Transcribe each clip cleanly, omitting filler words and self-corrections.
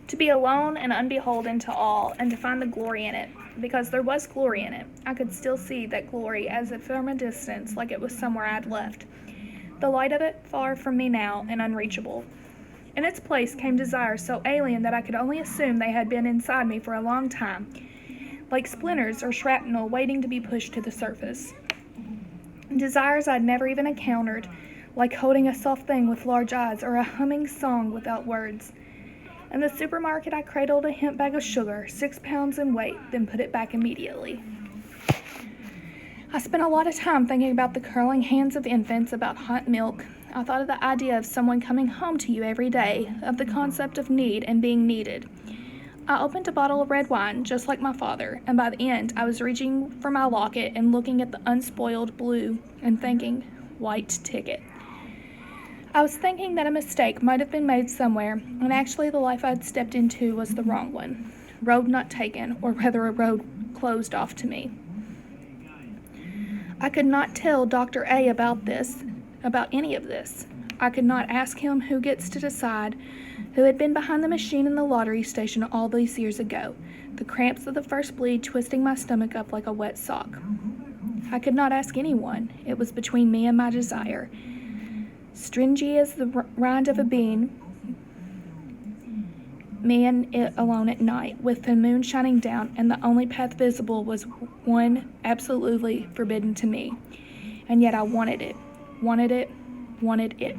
To be alone and unbeholden to all, and to find the glory in it, because there was glory in it. I could still see that glory as if from a distance, like it was somewhere I'd left. The light of it far from me now and unreachable. In its place came desires so alien that I could only assume they had been inside me for a long time, like splinters or shrapnel waiting to be pushed to the surface. Desires I'd never even encountered, like holding a soft thing with large eyes or a humming song without words. In the supermarket, I cradled a hemp bag of sugar, 6 pounds in weight, then put it back immediately. I spent a lot of time thinking about the curling hands of infants, about hot milk. I thought of the idea of someone coming home to you every day, of the concept of need and being needed. I opened a bottle of red wine, just like my father, and by the end, I was reaching for my locket and looking at the unspoiled blue and thinking, white ticket. I was thinking that a mistake might have been made somewhere, and actually the life I'd stepped into was the wrong one. Road not taken, or rather a road closed off to me. I could not tell Dr. A about any of this. I could not ask him who gets to decide, who had been behind the machine in the lottery station all these years ago, the cramps of the first bleed twisting my stomach up like a wet sock. I could not ask anyone. It was between me and my desire. Stringy as the rind of a bean, me and it alone at night, with the moon shining down, and the only path visible was one absolutely forbidden to me. And yet I wanted it, wanted it, wanted it.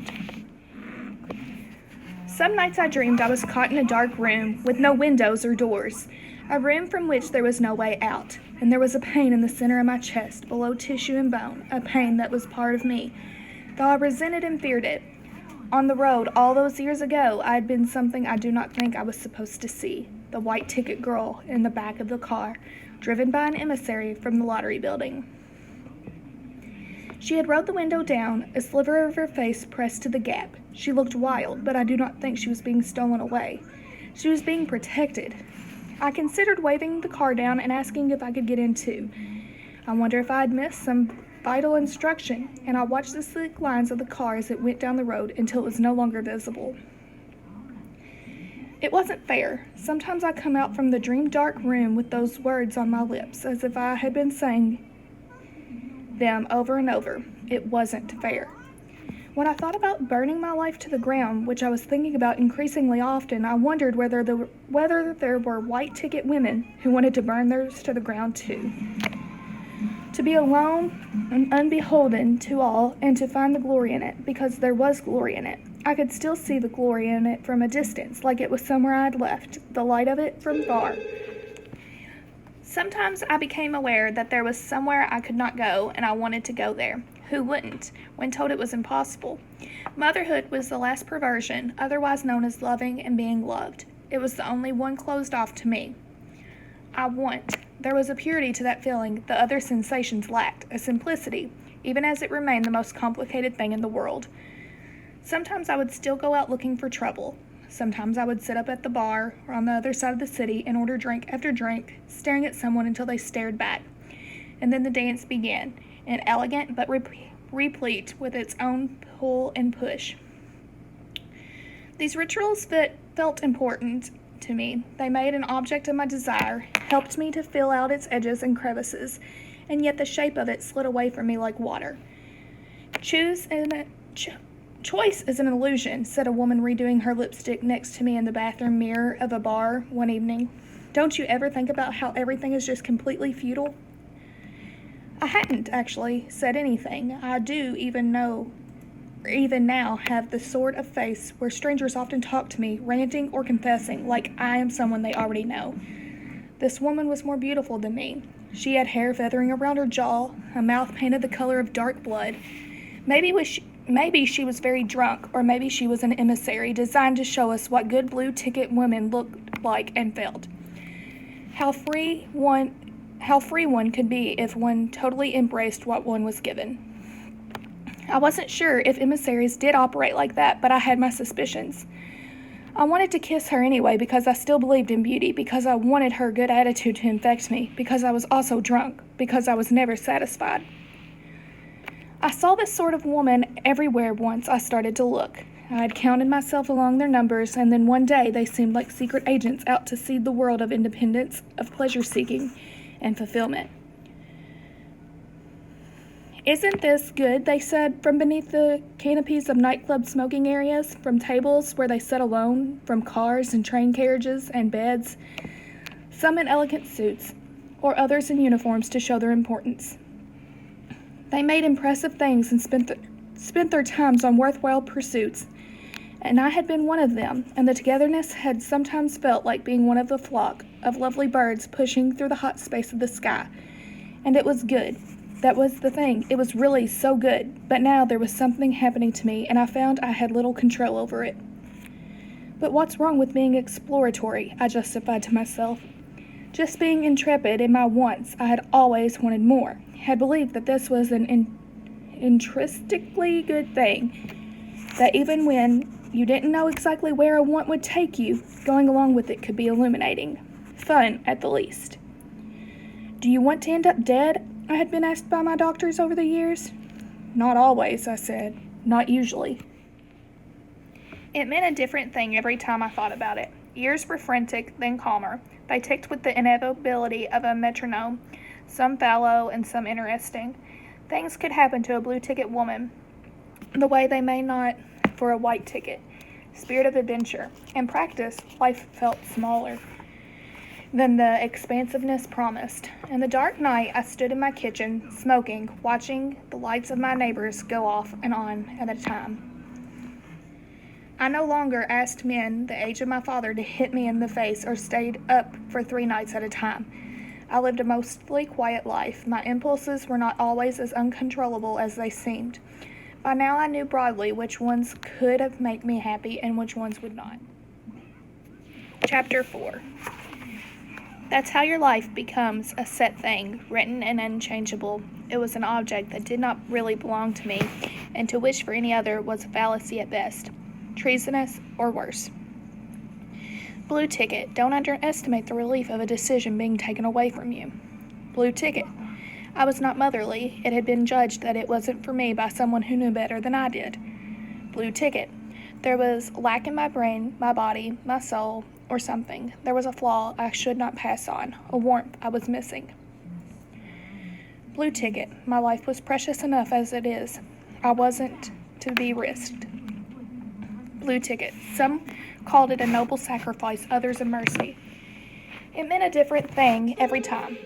Some nights I dreamed I was caught in a dark room with no windows or doors, a room from which there was no way out, and there was a pain in the center of my chest, below tissue and bone, a pain that was part of me, though I resented and feared it. On the road, all those years ago, I had been something I do not think I was supposed to see, the white ticket girl in the back of the car, driven by an emissary from the lottery building. She had rolled the window down, a sliver of her face pressed to the gap. She looked wild, but I do not think she was being stolen away. She was being protected. I considered waving the car down and asking if I could get in too. I wonder if I had missed some vital instruction, and I watched the sleek lines of the car as it went down the road until it was no longer visible. It wasn't fair. Sometimes I come out from the dream-dark room with those words on my lips, as if I had been saying them over and over. It wasn't fair. When I thought about burning my life to the ground, which I was thinking about increasingly often, I wondered whether there were white ticket women who wanted to burn theirs to the ground too. To be alone and unbeholden to all, and to find the glory in it, because there was glory in it. I could still see the glory in it from a distance, like it was somewhere I'd left, the light of it from far. Sometimes I became aware that there was somewhere I could not go, and I wanted to go there. Who wouldn't, when told it was impossible? Motherhood was the last perversion, otherwise known as loving and being loved. It was the only one closed off to me. I want. There was a purity to that feeling the other sensations lacked, a simplicity, even as it remained the most complicated thing in the world. Sometimes I would still go out looking for trouble. Sometimes I would sit up at the bar or on the other side of the city and order drink after drink, staring at someone until they stared back. And then the dance began, inelegant but replete with its own pull and push. These rituals felt important to me. They made an object of my desire, helped me to fill out its edges and crevices, and yet the shape of it slid away from me like water. Choice is an illusion, said a woman redoing her lipstick next to me in the bathroom mirror of a bar one evening. Don't you ever think about how everything is just completely futile? I hadn't actually said anything. I do even now have the sort of face where strangers often talk to me, ranting or confessing, like I am someone they already know. This woman was more beautiful than me. She had hair feathering around her jaw, a mouth painted the color of dark blood. Maybe she was very drunk, or maybe she was an emissary designed to show us what good blue ticket women looked like and felt. How free one could be if one totally embraced what one was given. I wasn't sure if emissaries did operate like that, but I had my suspicions. I wanted to kiss her anyway because I still believed in beauty, because I wanted her good attitude to infect me, because I was also drunk, because I was never satisfied. I saw this sort of woman everywhere once I started to look. I had counted myself along their numbers, and then one day they seemed like secret agents out to seed the world of independence, of pleasure-seeking, and fulfillment. "Isn't this good?" they said from beneath the canopies of nightclub smoking areas, from tables where they sat alone, from cars and train carriages and beds, some in elegant suits, or others in uniforms to show their importance. They made impressive things and spent their times on worthwhile pursuits, and I had been one of them, and the togetherness had sometimes felt like being one of the flock of lovely birds pushing through the hot space of the sky, and it was good. That was the thing. It was really so good, but now there was something happening to me, and I found I had little control over it. But what's wrong with being exploratory? I justified to myself. Just being intrepid in my wants. I had always wanted more, had believed that this was an intrinsically good thing, that even when you didn't know exactly where a want would take you, going along with it could be illuminating. Fun, at the least. "Do you want to end up dead?" I had been asked by my doctors over the years. "Not always," I said. "Not usually." It meant a different thing every time I thought about it. Years were frantic, then calmer. They ticked with the inevitability of a metronome, some fallow and some interesting. Things could happen to a blue ticket woman the way they may not for a white ticket. Spirit of adventure. In practice, life felt smaller than the expansiveness promised. In the dark night, I stood in my kitchen, smoking, watching the lights of my neighbors go off and on at a time. I no longer asked men the age of my father to hit me in the face or stayed up for 3 nights at a time. I lived a mostly quiet life. My impulses were not always as uncontrollable as they seemed. By now I knew broadly which ones could have made me happy and which ones would not. Chapter 4. That's how your life becomes a set thing, written and unchangeable. It was an object that did not really belong to me, and to wish for any other was a fallacy at best, treasonous or worse. Blue ticket. Don't underestimate the relief of a decision being taken away from you. Blue ticket. I was not motherly. It had been judged that it wasn't for me by someone who knew better than I did. Blue ticket. There was lack in my brain, my body, my soul, or something. There was a flaw I should not pass on, a warmth I was missing. Blue ticket. My life was precious enough as it is. I wasn't to be risked. Blue ticket. Some called it a noble sacrifice, others a mercy. It meant a different thing every time.